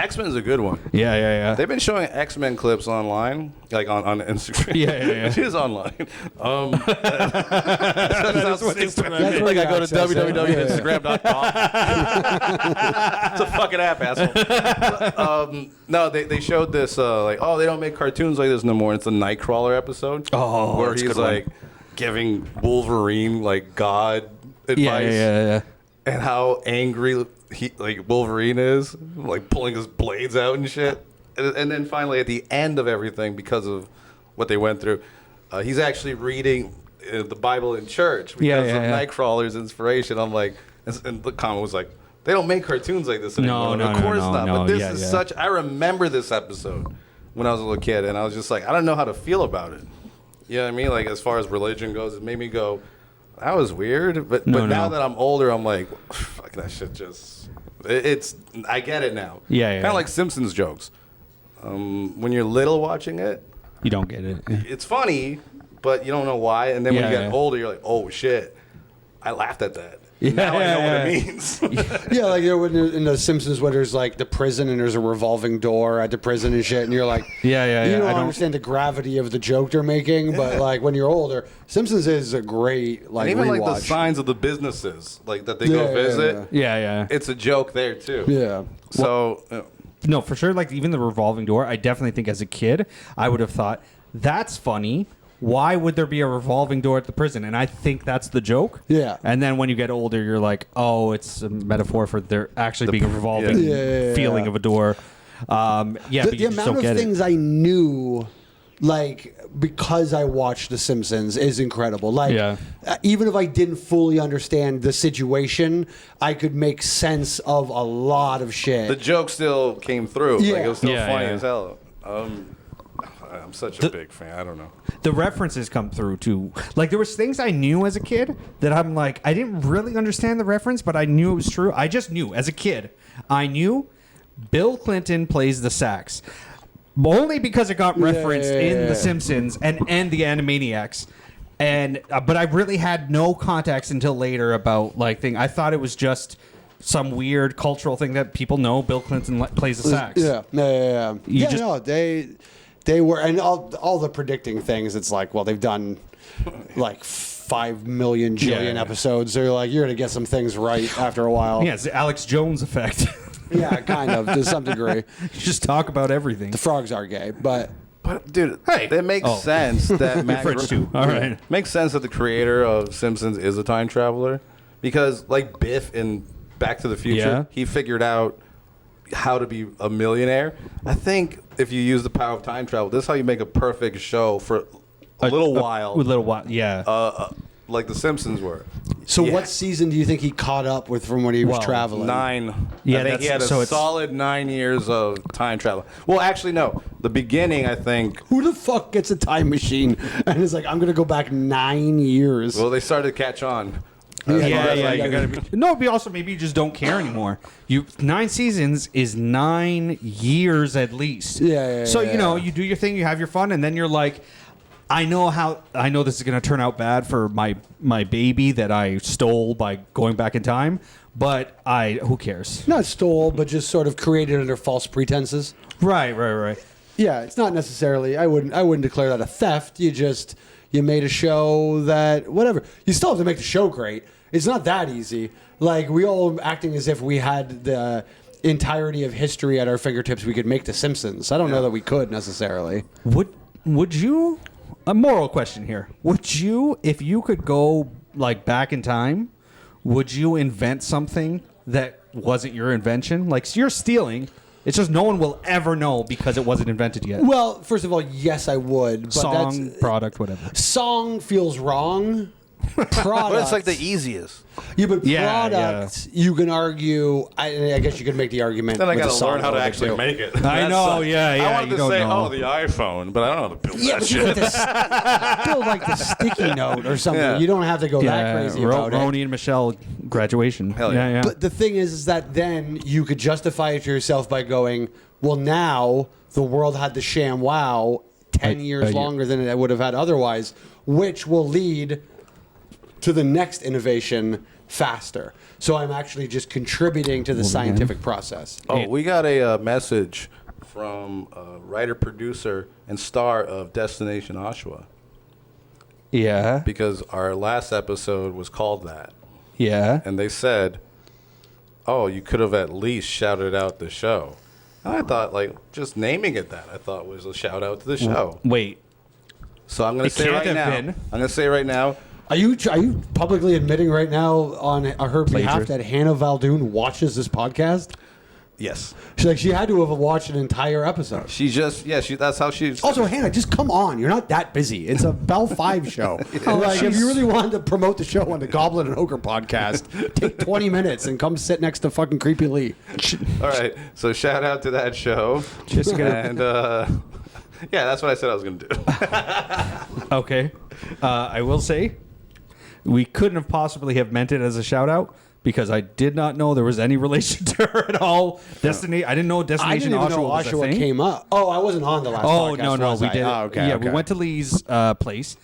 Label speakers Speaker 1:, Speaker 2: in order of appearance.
Speaker 1: X-Men's a good one.
Speaker 2: Yeah.
Speaker 1: They've been showing X-Men clips online, like on Instagram.
Speaker 2: Yeah.
Speaker 1: It is online.
Speaker 2: That's what Instagram
Speaker 3: That's
Speaker 2: is.
Speaker 1: Like I go to
Speaker 3: access it.
Speaker 1: www.instagram.com. It's a fucking app, asshole. No, they showed this, like, oh, they don't make cartoons like this no more. It's a Nightcrawler episode.
Speaker 2: Oh,
Speaker 1: where
Speaker 2: that's a
Speaker 1: he's
Speaker 2: good one.
Speaker 1: like giving Wolverine like God advice.
Speaker 2: Yeah.
Speaker 1: And how angry Wolverine is, like pulling his blades out and shit. And then finally, at the end of everything, because of what they went through, he's actually reading the Bible in church because of Nightcrawler's inspiration. I'm like, and the comment was like, they don't make cartoons like this anymore.
Speaker 2: No,
Speaker 1: of course not.
Speaker 2: no,
Speaker 1: but this is such. I remember this episode when I was a little kid, and I was just like, I don't know how to feel about it. You know what I mean? Like, as far as religion goes, it made me go, that was weird. But now that I'm older, I'm like, fuck, that shit just... I get it now.
Speaker 2: Yeah.
Speaker 1: Kind of like Simpsons jokes. When you're little watching it...
Speaker 2: You don't get it.
Speaker 1: It's funny, but you don't know why. And then when you get older, you're like, oh, shit. I laughed at that. Now I know what it means.
Speaker 3: Yeah, like in the Simpsons where there's like the prison and there's a revolving door at the prison and shit, and you're like, you don't understand the gravity of the joke they're making, but like when you're older, Simpsons is a great like
Speaker 1: and even
Speaker 3: rewatch.
Speaker 1: like the signs of the businesses like that they go visit.
Speaker 2: Yeah.
Speaker 1: It's a joke there too.
Speaker 3: Yeah.
Speaker 1: So
Speaker 2: No, for sure. Like even the revolving door, I definitely think as a kid, I would have thought that's funny. Why would there be a revolving door at the prison? And I think that's the joke.
Speaker 3: Yeah.
Speaker 2: And then when you get older, you're like, oh, it's a metaphor for there actually being a revolving feeling of a door. But you
Speaker 3: the
Speaker 2: just
Speaker 3: amount
Speaker 2: don't
Speaker 3: of
Speaker 2: get
Speaker 3: things I knew, like because I watched The Simpsons, is incredible. Like, even if I didn't fully understand the situation, I could make sense of a lot of shit.
Speaker 1: the joke still came through.
Speaker 3: Yeah.
Speaker 1: Like, it was still
Speaker 2: Yeah,
Speaker 1: funny
Speaker 2: yeah.
Speaker 1: as hell. I'm such a big fan. I don't know.
Speaker 2: The references come through too. Like there was things I knew as a kid that I'm like, I didn't really understand the reference, but I knew it was true. I just knew as a kid. I knew Bill Clinton plays the sax. Only because it got referenced in The Simpsons and the Animaniacs. And but I really had no context until later about like thing. I thought it was just some weird cultural thing that people know. Bill Clinton plays the sax.
Speaker 3: They were, and all the predicting things. It's like, well, they've done like 5 million jillion episodes. So you're like, you're gonna get some things right after a while.
Speaker 2: Yeah, it's the Alex Jones effect.
Speaker 3: Yeah, kind of to some degree.
Speaker 2: Just talk about everything.
Speaker 3: The frogs are gay, but
Speaker 1: dude, it makes sense that Matt
Speaker 2: French too. All right.
Speaker 1: Makes sense that the creator of Simpsons is a time traveler because, like Biff in Back to the Future, he figured out how to be a millionaire. I think if you use the power of time travel, this is how you make a perfect show for a little while.
Speaker 2: A little while, yeah.
Speaker 1: Like the Simpsons were.
Speaker 3: So what season do you think he caught up with from when he was traveling?
Speaker 1: 9.
Speaker 2: Yeah,
Speaker 1: I think he had a solid 9 years of time travel. Well, actually, no. The beginning, I think.
Speaker 3: Who the fuck gets a time machine and is like, I'm going to go back 9 years?
Speaker 1: Well, they started to catch on.
Speaker 2: No, but also maybe you just don't care anymore. 9 seasons is 9 years at least. So you know, you do your thing, you have your fun, and then you're like, I know this is going to turn out bad for my baby that I stole by going back in time, but who cares?
Speaker 3: Not stole, but just sort of created under false pretenses.
Speaker 2: Right.
Speaker 3: Yeah, it's not necessarily. I wouldn't declare that a theft. You made a show that whatever. You still have to make the show great. It's not that easy. Like we all acting as if we had the entirety of history at our fingertips. We could make The Simpsons. I don't know that we could necessarily.
Speaker 2: Would you? A moral question here. Would you, if you could go like back in time, would you invent something that wasn't your invention? Like you're stealing. It's just no one will ever know because it wasn't invented yet.
Speaker 3: Well, first of all, yes, I would. But
Speaker 2: Song, product, whatever.
Speaker 3: Song feels wrong. Product.
Speaker 1: But it's like the easiest.
Speaker 3: Yeah, but product, you can argue. I guess you could make the argument.
Speaker 1: Then I
Speaker 3: got
Speaker 1: to learn how to actually make it.
Speaker 2: I know,
Speaker 1: I wanted to say, the iPhone, but I don't know how to build that shit.
Speaker 3: Build like the sticky note or something. Yeah. You don't have to go that crazy about it.
Speaker 2: Roni and Michelle graduation.
Speaker 1: Hell yeah.
Speaker 3: But the thing is that then you could justify it to yourself by going, well, now the world had the sham wow 10 years longer than it would have had otherwise, which will lead to the next innovation faster. So I'm actually just contributing to the scientific process.
Speaker 1: Oh, we got a message from a writer, producer, and star of Destination Oshawa,
Speaker 2: Yeah.
Speaker 1: because our last episode was called that.
Speaker 2: Yeah.
Speaker 1: And they said, oh, you could have at least shouted out the show. And I thought, like, just naming it that, I thought was a shout out to the show.
Speaker 2: Wait.
Speaker 1: So I'm going
Speaker 2: It
Speaker 1: to say
Speaker 2: can't
Speaker 1: right
Speaker 2: have
Speaker 1: now.
Speaker 2: been.
Speaker 1: I'm going to say right now.
Speaker 3: Are you publicly admitting right now on her behalf
Speaker 2: Plagiarist.
Speaker 3: that Hannah Valdoon watches this podcast?
Speaker 1: Yes.
Speaker 3: She had to have watched an entire episode.
Speaker 1: She just, that's how she.
Speaker 3: Also, Hannah, just come on. You're not that busy. It's a Bell 5 show. Like, if you really wanted to promote the show on the Goblin and Ogre podcast, take 20 minutes and come sit next to fucking Creepy Lee.
Speaker 1: All right. So shout out to that show.
Speaker 2: Just gonna-
Speaker 1: And, yeah, that's what I said I was going to do.
Speaker 2: Okay. I will say, we couldn't have possibly have meant it as a shout out because I did not know there was any relation to her at all. I didn't know
Speaker 3: I
Speaker 2: Destination
Speaker 3: didn't even know
Speaker 2: Oshawa was a
Speaker 3: Oshawa
Speaker 2: thing.
Speaker 3: came up. Oh, I wasn't on the last podcast.
Speaker 2: No,
Speaker 3: was
Speaker 2: we
Speaker 3: I?
Speaker 2: did.
Speaker 3: Oh, okay.
Speaker 2: Yeah,
Speaker 3: okay.
Speaker 2: we went to Lee's place.